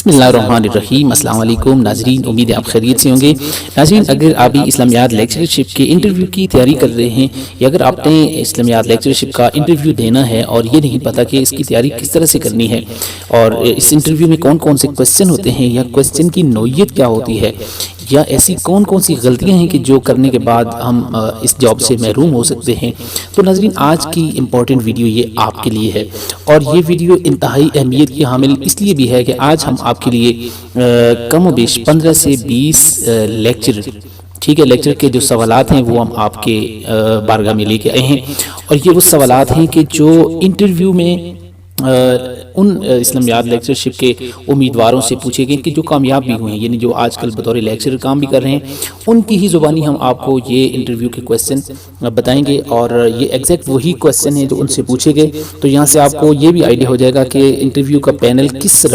بسم اللہ الرحمن الرحیم۔ السلام علیکم ناظرین، امید ہے آپ خیریت سے ہوں گے۔ ناظرین، اگر آپ بھی اسلامیات لیکچرشپ کے انٹرویو کی تیاری کر رہے ہیں یا اگر آپ نے اسلامیات لیکچرشپ کا انٹرویو دینا ہے اور یہ نہیں پتا کہ اس کی تیاری کس طرح سے کرنی ہے اور اس انٹرویو میں کون کون سے کوسچن ہوتے ہیں یا کوسچن کی نوعیت کیا ہوتی ہے یا ایسی کون کون سی غلطیاں ہیں کہ جو کرنے کے بعد ہم اس جاب سے محروم ہو سکتے ہیں، تو ناظرین آج کی امپورٹنٹ ویڈیو یہ آپ کے لیے ہے۔ اور یہ ویڈیو انتہائی اہمیت کی حامل اس لیے بھی ہے کہ آج ہم آپ کے لیے کم و بیش 15 سے 20 لیکچر کے جو سوالات ہیں وہ ہم آپ کے بارگاہ میں لے کے آئے ہیں، اور یہ وہ سوالات ہیں کہ جو انٹرویو میں ان اسلامیات لیکچرشپ کے امیدواروں سے پوچھے گئے کہ جو کامیاب بھی ہوئے ہیں، یعنی جو آج کل بطور لیکچرر کام بھی کر رہے ہیں، ان کی ہی زبانی ہم آپ کو یہ انٹرویو کے کوسچن بتائیں گے، اور یہ ایگزیکٹ وہی کوسچن ہیں جو ان سے پوچھے گئے۔ تو یہاں سے آپ کو یہ بھی آئیڈیا ہو جائے گا کہ انٹرویو کا پینل کس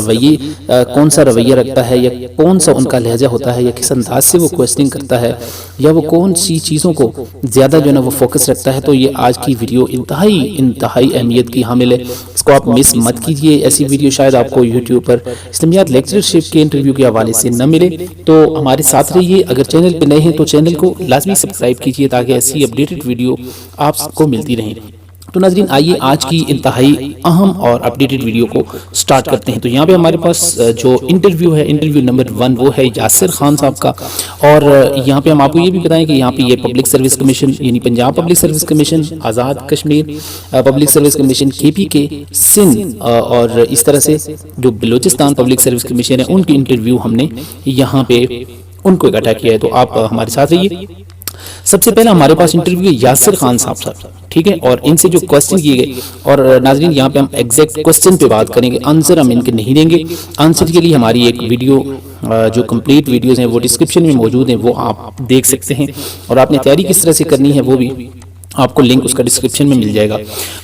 کون سا رویہ رکھتا ہے، یا کون سا ان کا لہجہ ہوتا ہے، یا کس انداز سے وہ کوسچننگ کرتا ہے، یا وہ کون سی چیزوں کو زیادہ جو ہے نا وہ فوکس رکھتا ہے۔ تو یہ آج کی ویڈیو انتہائی اہمیت کی حامل ہے، اس کو آپ مس مت کیجیے۔ ایسی ویڈیو شاید آپ کو یوٹیوب پر اسلامیات لیکچرشپ کے انٹرویو کے حوالے سے نہ ملے، تو ہمارے ساتھ رہیے۔ اگر چینل پہ نئے ہیں تو چینل کو لازمی سبسکرائب کیجیے تاکہ ایسی اپڈیٹڈ ویڈیو آپ کو ملتی رہیں۔ تو ناظرین آئیے آج کی انتہائی اہم اور اپڈیٹڈ ویڈیو کو سٹارٹ کرتے ہیں۔ تو یہاں پہ ہمارے پاس جو انٹرویو ہے، انٹرویو نمبر 1 وہ ہے یاسر خان صاحب کا، اور یہاں پہ ہم آپ کو یہ بھی بتائیں کہ یہاں پہ یہ پبلک سروس کمیشن یعنی Punjab public service commission, Azad Kashmir public service commission KPK Sindh, اور اس طرح سے جو بلوچستان پبلک سروس کمیشن ہے ان کی انٹرویو ہم نے یہاں پہ ان کو اکٹھا کیا ہے۔ تو آپ ہمارے ساتھ رہیے۔ سب سے پہلا ہمارے پاس انٹرویو یاسر خان صاحب، ٹھیک ہے، اور ان سے جو کوسچن کیے گئے، اور ناظرین یہاں پہ ہم ایگزیکٹ کوسچن پہ بات کریں گے، آنسر ہم ان کے نہیں دیں گے۔ آنسر کے لیے ہماری ایک ویڈیو جو کمپلیٹ ویڈیوز ہیں وہ ڈسکرپشن میں موجود ہیں، وہ آپ دیکھ سکتے ہیں، اور آپ نے تیاری کس طرح سے کرنی ہے وہ بھی آپ کو لنک اس کا ڈسکرپشن میں مل جائے گا۔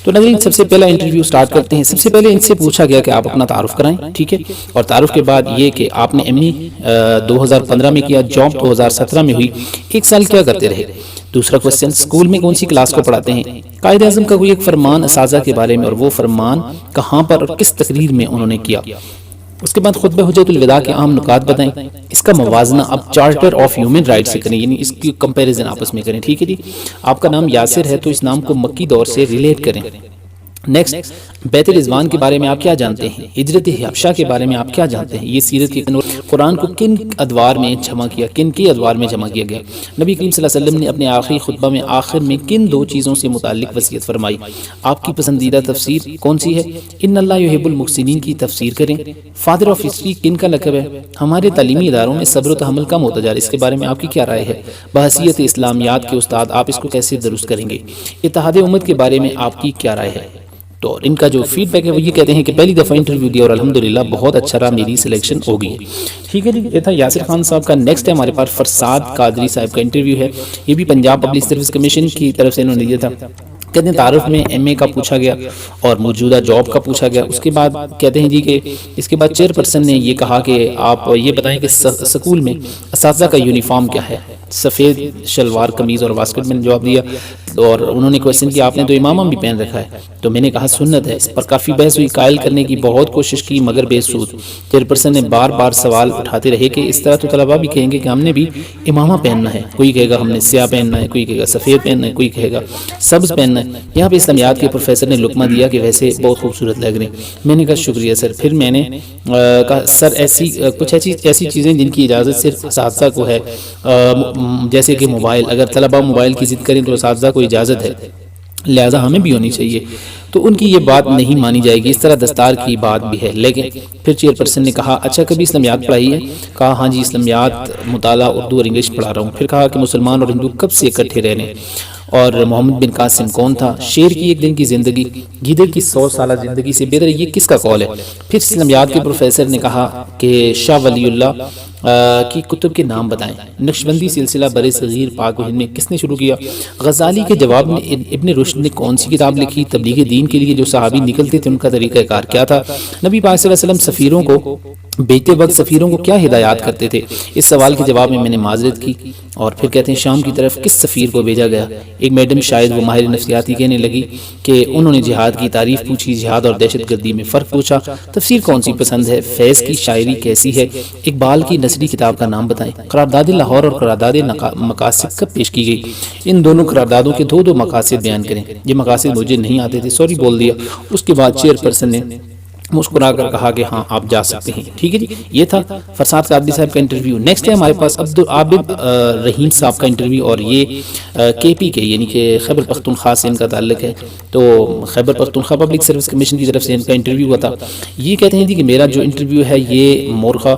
تو ناظرین سب سے پہلا انٹرویو سٹارٹ کرتے ہیں۔ سب سے پہلے ان سے پوچھا گیا کہ آپ اپنا تعارف کرائیں، ٹھیک ہے، اور تعارف کے بعد یہ کہ آپ نے ME 2015 میں کیا، جاب 2017 میں ہوئی، 1 سال کیا کرتے رہے۔ دوسرا کوسچن، اسکول میں کون سی کلاس کو پڑھاتے ہیں؟ قائد اعظم کا کوئی ایک فرمان اساتذہ کے بارے میں، اور وہ فرمان کہاں پر اور کس تقریر میں انہوں نے کیا۔ اس کے بعد خطبہ حجت الوداع کے اہم نکات بتائیں۔ اس کا موازنہ اب چارٹر آف ہیومن رائٹ سے کریں، یعنی اس کی کمپیریزن آپس میں کریں، ٹھیک ہے جی۔ آپ کا نام یاسر ہے تو اس نام کو مکی دور سے ریلیٹ کریں۔ نیکسٹ، بیت الرضوان کے بارے میں آپ کیا جانتے ہیں؟ ہجرت حبشہ کے بارے میں آپ کیا جانتے ہیں؟ یہ سیرت کے قرآن کو کن ادوار میں جمع کیا، کن کے ادوار میں جمع کیا گیا؟ نبی کریم صلی اللہ علیہ وسلم نے اپنے آخری خطبہ میں آخر میں کن 2 چیزوں سے متعلق وصیت فرمائی؟ آپ کی پسندیدہ تفسیر کون سی ہے؟ ان اللہ یحب المحسنین کی تفسیر کریں۔ فادر آف ہسٹری کن کا لقب ہے؟ ہمارے تعلیمی اداروں میں صبر و تحمل کم ہوتا جا رہا ہے، اس کے بارے میں آپ کی کیا رائے ہے؟ بحیثیت اسلامیات کے استاد آپ اس کو کیسے درست کریں گے؟ اتحاد امت کے بارے میں آپ کی کیا رائے ہے؟ تو ان کا جو فیڈ بیک ہے وہ یہ کہتے ہیں کہ پہلی دفعہ انٹرویو دیا اور الحمدللہ بہت اچھا رہا، میری سلیکشن ہو گئی ہے، ٹھیک ہے جی۔ یہ تھا یاسر خان صاحب کا۔ نیکسٹ ہے ہمارے پاس فرساد قادری صاحب کا انٹرویو ہے، یہ بھی پنجاب پبلک سروس کمیشن کی طرف سے انہوں نے دیا تھا۔ کہتے ہیں تعارف میں MA کا پوچھا گیا اور موجودہ جاب کا پوچھا گیا۔ اس کے بعد کہتے ہیں جی کہ اس کے بعد چیئرپرسن نے یہ کہا کہ آپ یہ بتائیں کہ سکول میں اساتذہ کا یونیفارم کیا ہے؟ سفید شلوار قمیض اور واسکٹ میں نے جواب دیا، اور انہوں نے کویسچن کیا آپ نے تو امامہ بھی پہن رکھا ہے، تو میں نے کہا سنت ہے۔ اس پر کافی بحث ہوئی، قائل کرنے کی بہت کوشش کی مگر بے سود۔ چیئرپرسن نے بار بار سوال اٹھاتے رہے کہ اس طرح تو طلباء بھی کہیں گے کہ ہم نے بھی امامہ پہننا ہے، کوئی کہے گا ہم نے سیاہ پہننا ہے، کوئی کہے گا سفید پہننا ہے، کوئی کہے گا سبز پہننا ہے۔ یہاں پہ اسلامیات کے پروفیسر نے لقمہ دیا کہ ویسے بہت خوبصورت لگ رہے ہیں۔ میں نے کہا شکریہ سر۔ پھر میں نے کہا سر کچھ ایسی چیزیں جن کی اجازت صرف اساتذہ کو ہے، جیسے کہ موبائل، اگر طلباء موبائل کی ضد کریں تو اساتذہ کو اجازت ہے، لہذا ہمیں بھی ہونی چاہیے۔ تو ان کی یہ بات نہیں مانی جائے گی، اس طرح دستار کی بات بھی ہے۔ لیکن پھر چیئرپرسن نے کہا اچھا کبھی اسلامیات پڑھائی ہے؟ کہا ہاں جی اسلامیات مطالعہ اردو اور انگلش پڑھا رہا ہوں۔ پھر کہا کہ مسلمان اور ہندو کب سے اکٹھے رہنے، اور محمد بن قاسم کون تھا؟ شیر کی 1 دن کی زندگی گیدڑ کی 100 سالہ زندگی سے بہتر ہے، یہ کس کا قول ہے؟ پھر اسلامیات کے پروفیسر نے کہا کہ شاہ ولی اللہ کی کتب کے نام بتائیں۔ نقشبندی سلسلہ برِ صغیر پاک و ہند میں کس نے شروع کیا؟ غزالی کے جواب میں ابن رشد نے کون سی کتاب لکھی؟ تبلیغ دین کے لیے جو صحابی نکلتے تھے ان کا طریقہ کار کیا تھا؟ نبی پاک صلی اللہ علیہ وسلم سفیروں کو بیچتے وقت سفیروں کو کیا ہدایات کرتے تھے؟ اس سوال کے جواب میں نے معذرت کی۔ اور پھر کہتے ہیں شام کی طرف کس سفیر کو بھیجا گیا؟ ایک میڈم شاید وہ ماہر نفسیاتی کہنے لگی کہ انہوں نے جہاد کی تعریف پوچھی، جہاد اور دہشت گردی میں فرق پوچھا۔ تفسیر کون سی پسند ہے؟ فیض کی شاعری کیسی ہے؟ اقبال کی نثری کتاب کا نام بتائیں۔ قرارداد لاہور اور قرارداد مقاصد کب پیش کی گئی؟ ان دونوں قراردادوں کے دو مقاصد بیان کریں۔ یہ مقاصد مجھے نہیں آتے تھے، سوری بول دیا۔ اس کے بعد چیئر پرسن نے مسکرا کر کہا کہ ہاں آپ جا سکتے ہیں۔ ٹھیک ہے جی، یہ تھا فرساد قادری صاحب کا انٹرویو۔ نیکسٹ ہے ہمارے پاس عبدالعابد رحیم صاحب کا انٹرویو، اور یہ کے پی کے یعنی کہ خیبر پختونخوا سے ان کا تعلق ہے۔ تو Khyber Pakhtunkhwa public service commission کی طرف سے ان کا انٹرویو ہوا تھا۔ یہ کہتے ہیں جی کہ میرا جو انٹرویو ہے یہ مورخہ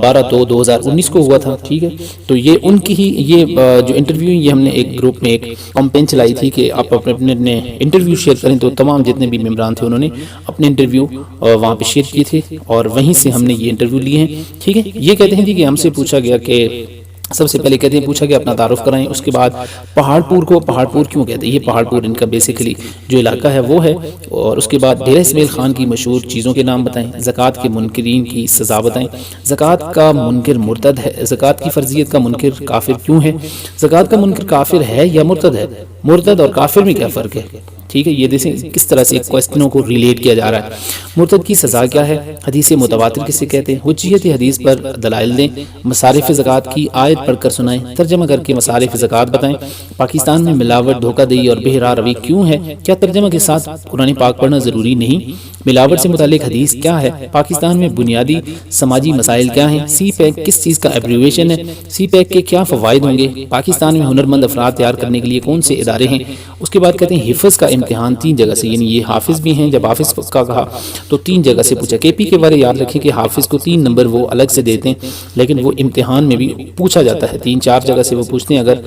12/2/2019 کو ہوا تھا۔ ٹھیک ہے، تو یہ ان کی ہی یہ جو انٹرویو یہ ہم نے ایک گروپ میں ایک کمپین چلائی تھی کہ آپ اپنے انٹرویو شیئر کریں، تو تمام جتنے بھی ممبران تھے انہوں نے اپنے انٹرویو وہاں پہ شیئر کیے تھے، اور وہیں سے ہم نے یہ انٹرویو لیے ہیں۔ ٹھیک ہے، یہ کہتے ہیں جی کہ ہم سے پوچھا گیا کہ سب سے پہلے کہتے ہیں پوچھا کہ اپنا تعارف کرائیں، اس کے بعد پہاڑ پور کو پہاڑ پور کیوں کہتے ہیں؟ یہ پہاڑ پور ان کا بیسیکلی جو علاقہ ہے وہ ہے، اور اس کے بعد ڈیرہ اسماعیل خان کی مشہور چیزوں کے نام بتائیں، زکوٰۃ کے منکرین کی سزا بتائیں، زکوٰۃ کا منکر مرتد ہے، زکوٰۃ کی فرضیت کا منکر کافر کیوں ہے، زکوٰۃ کا منکر کافر ہے یا مرتد ہے، مرتد اور کافر میں کیا فرق ہے؟ ٹھیک ہے، یہ دیکھیں کس طرح سے کوسچنوں کو ریلیٹ کیا جا رہا ہے۔ مرتد کی سزا کیا ہے؟ حدیث متواتر کسے کہتے ہیں؟ حجیت حدیث پر دلائل دیں، مصارف زکوٰۃ کی آیت پڑھ کر سنائیں، ترجمہ کر کے مصارف زکوٰۃ بتائیں، پاکستان میں ملاوٹ، دھوکہ دہی اور بہرا روی کیوں ہے؟ کیا ترجمہ کے ساتھ قرآن پاک پڑھنا ضروری نہیں؟ ملاوٹ سے متعلق حدیث کیا ہے؟ پاکستان میں بنیادی سماجی مسائل کیا ہیں؟ سی پیک کس چیز کا ایبریویشن ہے؟ سی پیک کے کیا فوائد ہوں گے؟ پاکستان میں ہنرمند افراد تیار کرنے کے لیے کون سے ادارے ہیں؟ اس کے بعد کہتے ہیں حفظ کا امتحان 3 جگہ سے، یعنی یہ حافظ بھی ہیں، جب حافظ کا کہا تو 3 جگہ سے پوچھا۔ کے پی کے بارے یاد رکھیں کہ حافظ کو 3 نمبر وہ الگ سے دیتے ہیں، لیکن وہ امتحان میں بھی پوچھا جاتا ہے، 3-4 جگہ سے وہ پوچھتے ہیں، اگر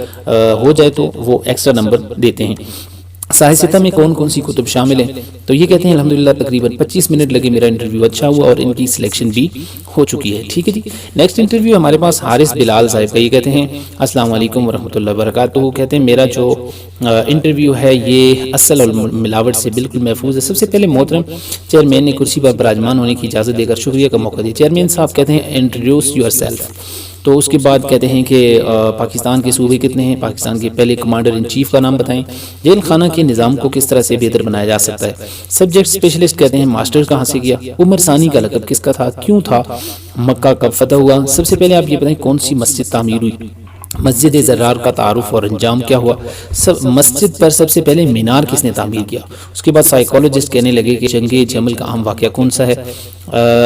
ہو جائے تو وہ ایکسٹرا نمبر دیتے ہیں۔ سائنس میں کون کون سی کتب شامل ہیں؟ تو یہ کہتے ہیں الحمدللہ تقریباً 25 منٹ لگے، میرا انٹرویو اچھا ہوا اور ان کی سلیکشن بھی ہو چکی ہے۔ ٹھیک ہے جی، نیکسٹ انٹرویو ہمارے پاس حارث بلال صاحب کا۔ یہ کہتے ہیں السلام علیکم ورحمۃ اللہ وبرکاتہ۔ وہ کہتے ہیں میرا جو انٹرویو ہے یہ اصل اور ملاوٹ سے بالکل محفوظ ہے۔ سب سے پہلے محترم چیئرمین نے کرسی پر براجمان ہونے کی اجازت دے کر شکریہ کا موقع دیا۔ چیئرمین صاحب کہتے ہیں انٹروڈیوس یور سیلف۔ تو اس کے بعد کہتے ہیں کہ پاکستان کے صوبے کتنے ہیں؟ پاکستان کے پہلے کمانڈر ان چیف کا نام بتائیں۔ جیل خانہ کے نظام کو کس طرح سے بہتر بنایا جا سکتا ہے؟ سبجیکٹ اسپیشلسٹ کہتے ہیں ماسٹر کہاں سے کیا؟ عمر ثانی کا لقب کس کا تھا؟ کیوں تھا؟ مکہ کب فتح ہوا؟ سب سے پہلے آپ یہ بتائیں کون سی مسجد تعمیر ہوئی؟ مسجد زرار کا تعارف اور انجام کیا ہوا؟ مسجد پر سب سے پہلے مینار کس نے تعمیر کیا؟ اس کے بعد سائیکالوجسٹ کہنے لگے کہ جنگ جمل کا اہم واقعہ کون سا ہے؟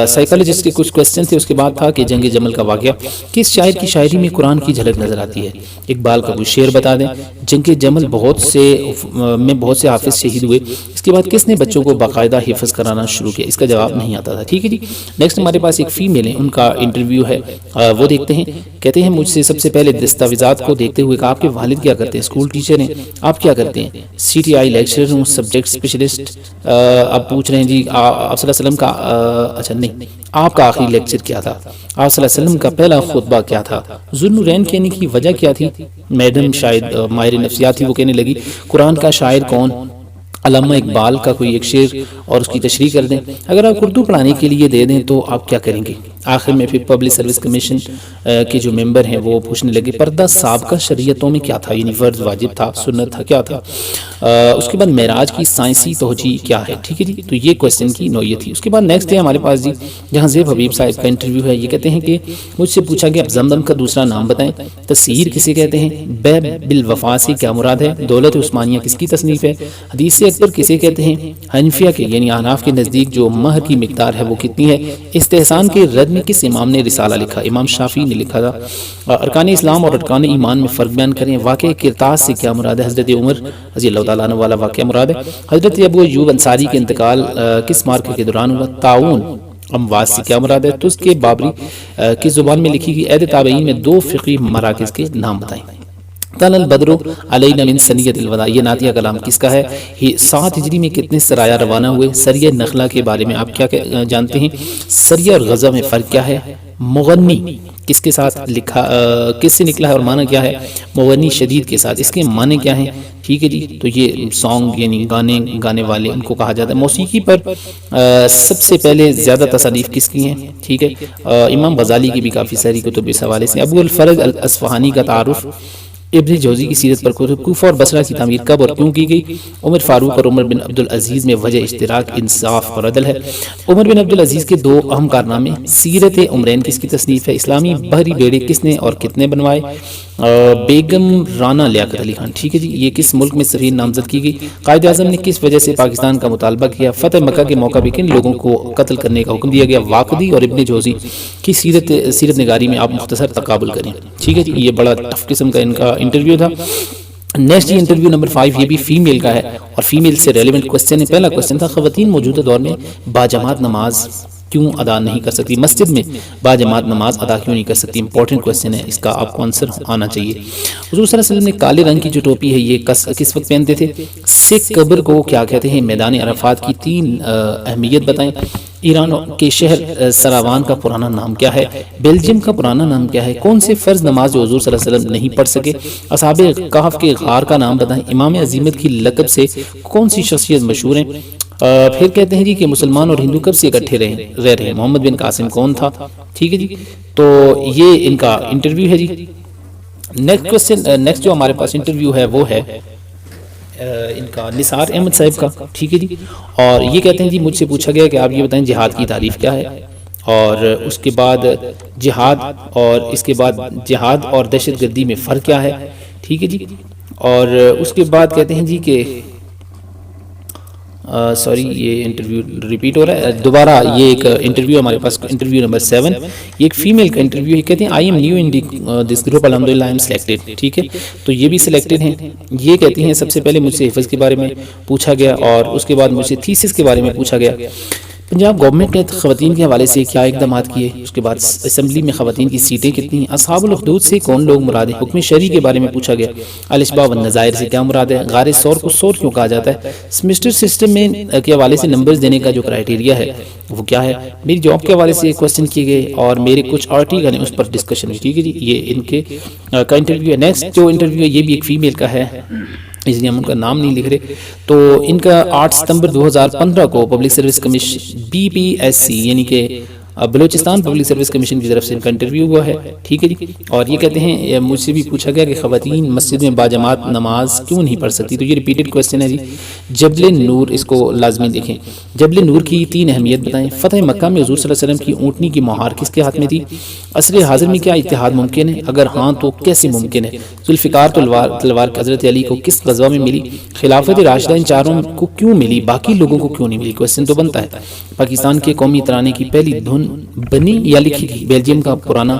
سائیکالوجسٹ کے کچھ کوسچن تھے۔ اس کے بعد تھا کہ جنگ جمل کا واقعہ کس شاعر کی شاعری میں قرآن کی جھلک نظر آتی ہے؟ اقبال کا کوئی شعر بتا دیں۔ جنگ جمل بہت سے حافظ شہید ہوئے۔ اس کے بعد کس نے بچوں کو باقاعدہ حفظ کرانا شروع کیا؟ اس کا جواب نہیں آتا تھا۔ ٹھیک ہے جی، نیکسٹ ہمارے پاس ایک فیمیل ہے، ان کا انٹرویو ہے، وہ دیکھتے ہیں۔ کہتے ہیں مجھ سے سب سے پہلے دستاویزات کو دیکھتے ہوئے کہ آپ کے والد کیا کرتے ہیں؟ اسکول ٹیچر ہیں۔ آپ کیا کرتے ہیں؟ سی ٹی آئی لیکچرر ہوں، سبجیکٹ اسپیشلسٹ۔ آپ پوچھ رہے ہیں جی آپ صلی اللہ علیہ وسلم کا اچھا نہیں، آپ کا آخری لیکچر کیا تھا؟ آپ صلی اللہ علیہ وسلم کا پہلا خطبہ کیا تھا؟ ذوالنورین کہنے کی وجہ کیا تھی؟ میڈم شاید ماہر نفسیات تھی، وہ کہنے لگی قرآن کا شاعر کون؟ علامہ اقبال کا کوئی ایک شعر اور اس کی تشریح کر دیں۔ اگر آپ اردو پڑھانے کے لیے دے دیں تو آپ کیا کریں گے؟ آخر میں پھر پبلک سروس کمیشن کے جو ممبر ہیں وہ پوچھنے لگے پردہ سابقہ شریعتوں میں کیا تھا، یعنی فرض، واجب تھا، سنت تھا، کیا تھا؟ اس کے بعد معراج کی سائنسی توجیہ کیا ہے؟ ٹھیک ہے جی، تو یہ کوسچن کی نوعیت تھی۔ اس کے بعد نیکسٹ ہے ہمارے پاس جی جہاں زیب حبیب صاحب کا انٹرویو ہے۔ یہ کہتے ہیں کہ مجھ سے پوچھا گیا اب زمزم کا دوسرا نام بتائیں۔ تسہیر کسے کہتے ہیں؟ بے بالوفا سے کیا مراد ہے؟ دولت عثمانیہ کس کی تصنیف ہے؟ حدیث اکبر کسے کہتے ہیں؟ حنفیہ کے یعنی احناف کے نزدیک جو مہر کی مقدار ہے وہ کتنی ہے؟ استحسان کے رد میں کس امام نے رسالہ لکھا؟ امام شافعی نے لکھا تھا۔ ارکان اسلام اور ارکان ایمان میں فرق بیان کریں۔ واقع کرتاس سے کیا مراد ہے؟ حضرت عمر رضی اللہ تعالیٰ عنہ والا واقعہ مراد ہے۔ حضرت ابو ایوب انصاری کے انتقال کس مارکے کے دوران ہوا؟ طاعون۔ امواس سے کیا مراد ہے؟ تو اس کے بابری کی زبان میں لکھی گئی عہد تابعین میں 2 فقہی مراکز کے نام بتائیں۔ طلع البدر علینا من ثنیۃ الوداع، یہ نعتیہ کلام کس کا ہے؟ 7 ہجری میں کتنے سرایہ روانہ ہوئے؟ سریہ نخلہ کے بارے میں آپ کیا جانتے ہیں؟ سریہ اور غزہ میں فرق کیا ہے؟ مغنی کس کے ساتھ لکھا کس سے نکلا ہے اور معنی کیا ہے؟ مغنی شدید کے ساتھ، اس کے معنی کیا ہیں؟ ٹھیک ہے جی، تو یہ سانگ یعنی گانے والے ان کو کہا جاتا ہے۔ موسیقی پر سب سے پہلے زیادہ تصانیف کس کی ہیں؟ ٹھیک ہے، امام غزالی کی بھی کافی ساری کتب اس حوالے سے۔ ابو الفرج الاصفہانی کا تعارف، ابن جوزی کی سیرت پر کتب، کوفہ اور بصرہ کی تعمیر کب اور کیوں کی گئی؟ عمر فاروق اور عمر بن عبدالعزیز میں وجہ اشتراک انصاف اور عدل ہے۔ عمر بن عبدالعزیز کے دو اہم کارنامے، سیرت عمرین کس کی تصنیف ہے؟ اسلامی بحری بیڑے کس نے اور کتنے بنوائے؟ بیگم رانا لیاقت علی خان، ٹھیک ہے جی، یہ کس ملک میں سفیر نامزد کی گئی؟ قائد اعظم نے کس وجہ سے پاکستان کا مطالبہ کیا؟ فتح مکہ کے موقع پہ کن لوگوں کو قتل کرنے کا حکم دیا گیا؟ واقدی اور ابن جوزی کی سیرت نگاری میں آپ مختصر تقابل کریں۔ ٹھیک ہے جی، یہ بڑا ٹف قسم کا ان کا انٹرویو تھا۔ نیکسٹ انٹرویو نمبر 5، یہ بھی فیمیل کا ہے اور فیمیل سے ریلیونٹ کوسچن ہے۔ پہلا کوسچن تھا، خواتین موجودہ دور میں باجماعت نماز کیوں ادا نہیں کر سکتی؟ مسجد میں باجماعت نماز ادا کیوں نہیں کر سکتی؟ امپورٹنٹ کوسچن ہے، اس کا آپ کو آنسر آنا چاہیے۔ حضور صلی اللہ علیہ وسلم نے کالے رنگ کی جو ٹوپی ہے یہ کس وقت پہنتے تھے؟ سکھ قبر کو کیا کہتے ہیں؟ میدان عرفات کی 3 اہمیت بتائیں۔ ایران کے شہر سراوان کا پرانا نام کیا ہے؟ بیلجیم کا پرانا نام کیا ہے؟ کون سے فرض نماز جو حضور صلی اللہ علیہ وسلم نہیں پڑھ سکے؟ اصحاب کہف کے غار کا نام بتائیں۔ امام عزیمت کی لقب سے کون سی شخصیت مشہور ہیں؟ پھر کہتے ہیں جی کہ مسلمان اور ہندو کب سے اکٹھے رہ رہے ہیں؟ محمد بن قاسم کون تھا؟ ٹھیک ہے جی، تو یہ ان کا انٹرویو ہے جی۔ نیکسٹ جو ہمارے پاس انٹرویو ہے وہ ہے ان کا نثار احمد صاحب کا، ٹھیک ہے جی، اور یہ کہتے ہیں جی مجھ سے پوچھا گیا کہ آپ یہ بتائیں جہاد کی تعریف کیا ہے، اور اس کے بعد جہاد اور دہشت گردی میں فرق کیا ہے؟ ٹھیک ہے جی، اور اس کے بعد کہتے ہیں جی کہ سوری یہ انٹرویو ریپیٹ ہو رہا ہے دوبارہ، یہ ایک انٹرویو ہمارے پاس انٹرویو نمبر 7، یہ ایک فیمیل کا انٹرویو ہے۔ کہتے ہیں I am new in this group الحمدللہ آئی ایم سلیکٹڈ، ٹھیک ہے، تو یہ بھی سلیکٹڈ ہیں۔ یہ کہتی ہیں سب سے پہلے مجھ سے حفظ کے بارے میں پوچھا گیا اور اس کے بعد مجھ سے تھیسس کے بارے میں پوچھا گیا۔ پنجاب گورنمنٹ نے خواتین کے حوالے سے کیا اقدامات کیے؟ اس کے بعد اسمبلی میں خواتین کی سیٹیں کتنی ہیں؟ اصحاب الاخدود سے کون لوگ مراد ہیں؟ حکم شرعی کے بارے میں پوچھا گیا۔ الاشباء والنظائر سے کیا مراد ہے؟ غار ثور کو ثور کیوں کہا جاتا ہے؟ سیمسٹر سسٹم میں کے حوالے سے نمبرز دینے کا جو کرائیٹیریا ہے وہ کیا ہے؟ میری جاب کے حوالے سے کوسچن کیے گئے اور میرے کچھ آرٹیکل ہیں اس پر ڈسکشن ہوئی، ٹھیک ہے جی، یہ ان کے کا انٹرویو ہے۔ نیکسٹ جو انٹرویو ہے یہ بھی ایک فیمیل کا ہے، اس لیے ہم ان کا نام نہیں لکھ رہے، تو ان کا 8 ستمبر 2015 کو پبلک سروس کمیشن BPSC یعنی کہ بلوچستان پبلک سروس کمیشن کی طرف سے ان کا انٹرویو ہوا ہے، ٹھیک ہے جی، اور یہ کہتے ہیں مجھ سے بھی پوچھا گیا کہ خواتین مسجد میں باجماعت نماز کیوں نہیں پڑھ سکتی؟ تو یہ ریپیٹڈ کوسچن ہے جی۔ جبل نور، اس کو لازمی دیکھیں، جبل نور کی 3 اہمیت بتائیں۔ فتح مکہ میں حضور صلی اللہ علیہ وسلم کی اونٹنی کی مہار کس کے ہاتھ میں تھی؟ عصر حاضر میں کیا اتحاد ممکن ہے؟ اگر ہاں تو کیسے ممکن ہے؟ ذوالفقار تلوار حضرت علی کو کس غزوہ میں ملی؟ خلافت راشدہ ان چاروں کو کیوں ملی، باقی لوگوں کو کیوں نہیں ملی؟ کوسچن تو بنتا ہے۔ پاکستان کے قومی ترانے کی پہلی دھن بنی یا لکھی تھی؟ بیلجیم کا پرانا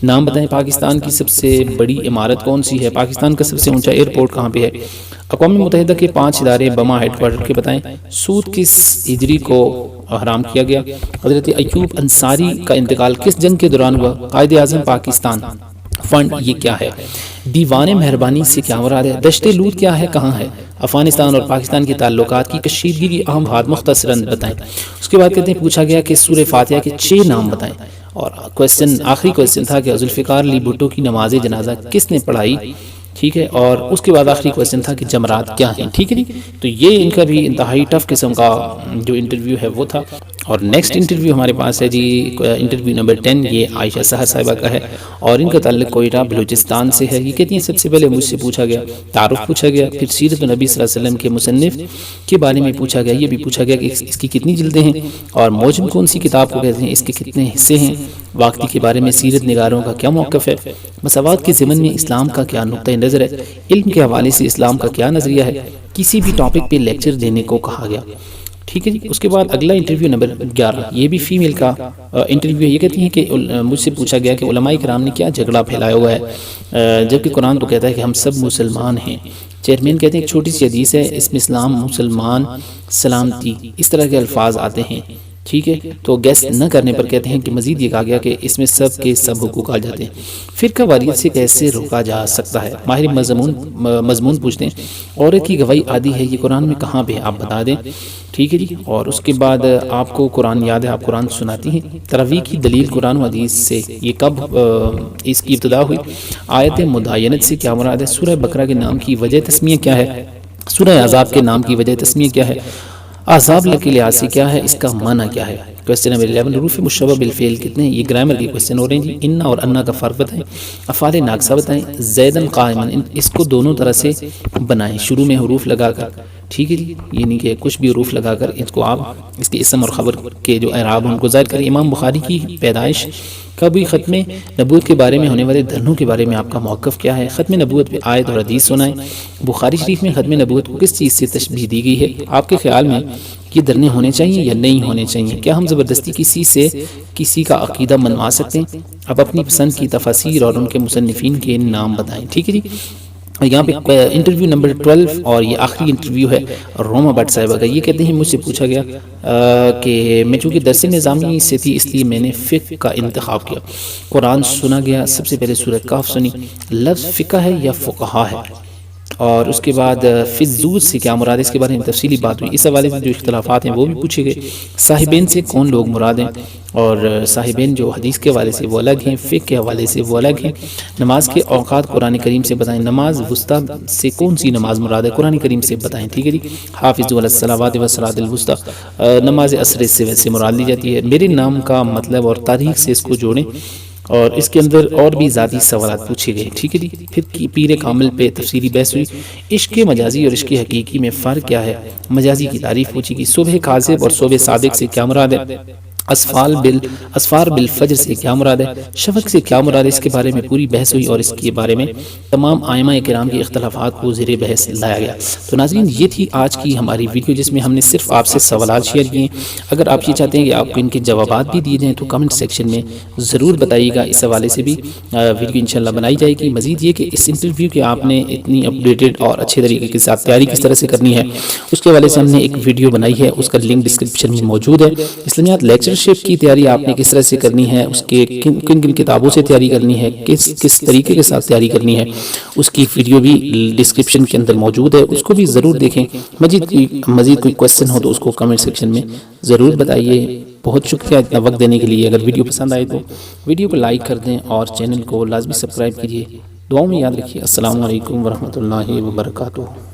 نام بتائیں۔ پاکستان کی سب سے بڑی عمارت کون سی ہے؟ پاکستان کا سب سے اونچا ایئرپورٹ کہاں پہ ہے؟ اقوام متحدہ کے 5 ادارے بما ہیڈ کوارٹر کے بتائیں۔ سود کس ہجری کو حرام کیا گیا؟ حضرت ایوب انصاری کا انتقال کس جنگ کے دوران ہوا؟ قائد اعظم پاکستان فنڈ یہ کیا ہے؟ دیوان مہربانی سے کیا مراد ہے؟ دشت لوت کیا ہے، کہاں ہے؟ افغانستان اور پاکستان کے تعلقات کی کشیدگی کی اہم بات مختصراً بتائیں۔ اس کے بعد کہتے ہیں پوچھا گیا کہ سورہ فاتحہ کے 6 نام بتائیں، اور آخری کوسچن تھا کہ ذوالفقار علی بھٹو کی نماز جنازہ کس نے پڑھائی؟ ٹھیک ہے، اور اس کے بعد آخری کوسچن تھا کہ جمرات کیا ہیں؟ ٹھیک ہے جی، تو یہ ان کا بھی انتہائی ٹف قسم کا جو انٹرویو ہے وہ تھا۔ اور نیکسٹ انٹرویو ہمارے پاس ہے جی انٹرویو نمبر 10، یہ عائشہ سحر صاحبہ کا ہے اور ان کا تعلق کوئٹہ بلوچستان سے ہے۔ یہ کہتی ہیں سب سے پہلے مجھ سے پوچھا گیا، تعارف پوچھا گیا، پھر سیرت النبی صلی اللہ علیہ وسلم کے مصنف کے بارے میں پوچھا گیا، یہ بھی پوچھا گیا کہ اس کی کتنی جلدیں ہیں اور موجم کون سی کتاب کو کہتے ہیں، اس کے کتنے حصے ہیں، واقعی کے بارے میں سیرت نگاروں کا کیا موقف ہے، مساوات کے ضمن میں اسلام کا کیا نقطہ نظر ہے، علم کے حوالے سے اسلام کا کیا نظریہ ہے، کسی بھی ٹاپک پہ لیکچر دینے کو کہا گیا۔ ٹھیک ہے جی، اس کے بعد اگلا انٹرویو نمبر 11، یہ بھی فیمیل کا انٹرویو ہے۔ یہ کہتی ہیں کہ مجھ سے پوچھا گیا کہ علماء کرام نے کیا جھگڑا پھیلایا ہوا ہے، جبکہ قرآن تو کہتا ہے کہ ہم سب مسلمان ہیں۔ چیئرمین کہتے ہیں ایک چھوٹی سی حدیث ہے، اس میں اسلام، مسلمان، سلامتی، اس طرح کے الفاظ آتے ہیں، ٹھیک ہے، تو گیس نہ کرنے پر کہتے ہیں کہ مزید یہ کہا گیا کہ اس میں سب کے سب حقوق آ جاتے ہیں۔ فرقہ واریت سے کیسے روکا جا سکتا ہے؟ ماہر مضمون پوچھتے ہیں عورت کی گواہی عادی ہے، یہ قرآن میں کہاں پہ آپ بتا دیں، ٹھیک ہے جی۔ اور اس کے بعد آپ کو قرآن یاد ہے، آپ قرآن سناتی ہیں۔ تراویح کی دلیل قرآن و حدیث سے، یہ کب اس کی ابتدا ہوئی؟ آیت مداینت سے کیا مراد ہے؟ سورہ بقرہ کے نام کی وجہ تسمیہ کیا ہے؟ سورہ احزاب کے نام کی وجہ تسمیہ کیا ہے؟ احزاب کے لحاظ سے کیا ہے؟ اس کا معنی کیا ہے؟ کوسچن نمبر 11 حروف مشبہ بالفعل کتنے ہیں؟ یہ گرامر کے کوسچن ہو رہے ہیں جی۔ ان اور انا کا فرق بتائیں، افعال ناقصہ بتائیں، زیدن قائمن، اس کو دونوں طرح سے بنائیں، شروع میں حروف لگا کر، ٹھیک ہے جی، یعنی کہ کچھ بھی حروف لگا کر اس کو آپ اس کے اسم اور خبر کے جو اعراب ان کو ظاہر کریں۔ امام بخاری کی پیدائش کب ہوئی؟ ختم نبوت کے بارے میں ہونے والے دھرنوں کے بارے میں آپ کا موقف کیا ہے؟ ختم نبوت پہ آیت اور حدیث سنائیں۔ بخاری شریف میں ختم نبوت کو کس چیز سے تشبیہ دی گئی ہے؟ آپ کے خیال میں یہ دھرنے ہونے چاہیے یا نہیں ہونے چاہیے؟ کیا ہم زبردستی کسی سے کسی کا عقیدہ منوا سکتے ہیں؟ اب اپنی پسند کی تفاسیر اور ان کے مصنفین کے نام بتائیں، ٹھیک ہے جی۔ یہاں پہ انٹرویو نمبر 12 اور یہ آخری انٹرویو ہے روما بٹ صاحبہ کا۔ یہ کہتے ہیں مجھ سے پوچھا گیا کہ میں چونکہ درس نظامی سے تھی اس لیے میں نے فقہ کا انتخاب کیا۔ قرآن سنا گیا، سب سے پہلے سورۃ کہف سنی، لفظ فقہ ہے یا فقہا ہے؟ اور اس کے بعد فضول سے کیا مراد ہے؟ اس کے بارے میں تفصیلی بات ہوئی۔ اس حوالے سے جو اختلافات ہیں وہ بھی پوچھے گئے۔ صاحبین سے کون لوگ مراد ہیں؟ اور صاحبین جو حدیث کے حوالے سے وہ الگ ہیں، فقہ کے حوالے سے وہ الگ ہیں۔ نماز کے اوقات قرآن کریم سے بتائیں۔ نماز وسطیٰ سے کون سی نماز مراد ہے؟ قرآن کریم سے بتائیں، ٹھیک ہے جی۔ حافظوا علی الصلوات والصلاۃ الوسطیٰ، نماز عصر سے ویسے مراد لی جاتی ہے۔ میرے نام کا مطلب اور تاریخ سے اس کو جوڑیں، اور اس کے اندر اور بھی ذاتی سوالات پوچھے گئے، ٹھیک ہے جی۔ پھر پیر کامل پہ تفصیلی بحث ہوئی۔ عشق مجازی اور عشق حقیقی میں فرق کیا ہے؟ مجازی کی تعریف پوچھی گئی۔ صبح کاذب اور صبح صادق سے کیا مراد ہے؟ اسفار بالفجر سے کیا مراد ہے؟ شفق سے کیا مراد ہے؟ اس کے بارے میں پوری بحث ہوئی اور اس کے بارے میں تمام ائمہ کرام کے اختلافات کو زیر بحث لایا گیا۔ تو ناظرین یہ تھی آج کی ہماری ویڈیو جس میں ہم نے صرف آپ سے سوالات شیئر کیے ہیں۔ اگر آپ یہ چاہتے ہیں کہ آپ کو ان کے جوابات بھی دیے جائیں تو کمنٹ سیکشن میں ضرور بتائیے گا، اس حوالے سے بھی ویڈیو انشاءاللہ بنائی جائے گی۔ مزید یہ کہ اس انٹرویو کے آپ نے اتنی اپڈیٹڈ اور اچھے طریقے کے ساتھ تیاری کس طرح سے کرنی ہے اس کے حوالے سے ہم نے ایک ویڈیو بنائی ہے، اس کا لنک ڈسکرپشن میں موجود ہے۔ اسلامیات لیکچرشپ کی تیاری آپ نے کس طرح سے کرنی ہے، اس کے کن کن کتابوں سے تیاری کرنی ہے، کس طریقے کے ساتھ تیاری کرنی ہے، اس کی ویڈیو بھی ڈسکرپشن کے اندر موجود ہے، اس کو بھی ضرور دیکھیں۔ مزید کوئی کوسچن ہو تو اس کو کمنٹ سیکشن میں ضرور بتائیے۔ بہت شکریہ اتنا وقت دینے کے لیے۔ اگر ویڈیو پسند آئے تو ویڈیو کو لائک کر دیں اور چینل کو لازمی سبسکرائب کیجیے۔ دعاؤں میں یاد رکھیے۔ السلام علیکم ورحمۃ اللہ وبرکاتہ۔